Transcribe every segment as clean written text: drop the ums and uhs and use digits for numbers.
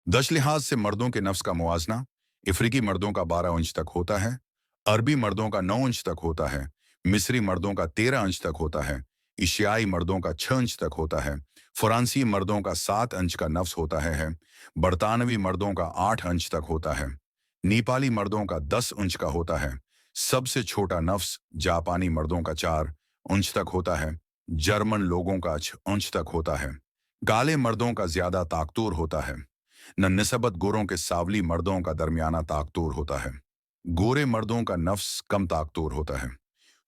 दश लिहाज से मर्दों के नफ्स का मुआजना अफ्रीकी मर्दों का 12 इंच तक होता है, अरबी मर्दों का 9 इंच तक होता है, मिस्री मर्दों का 13 इंच तक होता है, एशियाई मर्दों का 6 इंच तक होता है, फ्रांसीसी मर्दों का 7 इंच का नफ्स होता है, बरतानवी मर्दों का 8 इंच तक होता है, नेपाली मर्दों का 10 इंच का होता है, सबसे छोटा नफ्स जापानी मर्दों का 4 इंच तक होता है, जर्मन लोगों का 6 इंच तक होता है। काले मर्दों का ज्यादा ताकतूर होता है, न निस्बत गोरों के सावली मर्दों का दरमियाना ताकतूर होता है। गोरे मर्दों का नफ्स कम ताकतूर होता है।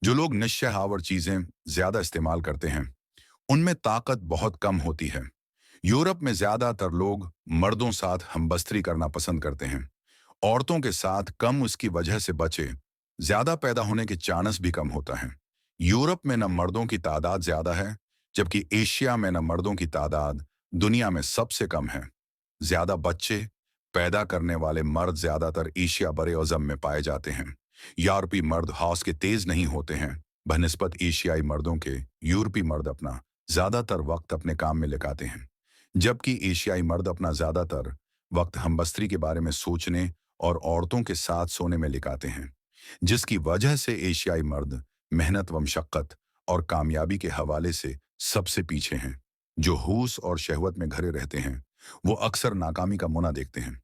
जो लोग नशेहावर चीजें ज्यादा इस्तेमाल करते हैं उनमें ताकत बहुत कम होती है। यूरोप में ज्यादातर लोग मर्दों साथ हमबस्तरी करना पसंद करते हैं। औरतों के साथ कम उसकी वजह से बचे, ज्यादा पैदा होने के चांस भी कम होता है। यूरोप में न मर्दों की तादाद ज्यादा है, जबकि एशिया में न मर्दों की तादाद दुनिया में सबसे कम है। ज्यादा बच्चे पैदा करने वाले मर्द ज्यादातर एशिया बरे अज़म में पाए जाते हैं। यूरोपी मर्द हौस के तेज नहीं होते हैं, बनिस्बत एशियाई मर्दों के यूरोपी मर्द अपना ज्यादातर वक्त अपने काम में लगाते हैं, जबकि एशियाई मर्द अपना ज्यादातर वक्त हमबस्तरी के बारे में सोचने और औरतों के साथ सोने में लगाते हैं, जिसकी वजह से एशियाई मर्द मेहनत व मशक्कत और कामयाबी के हवाले से सबसे पीछे हैं। जो हुस और शहवत में घरे रहते हैं वो अक्सर नाकामी का मुना देखते हैं।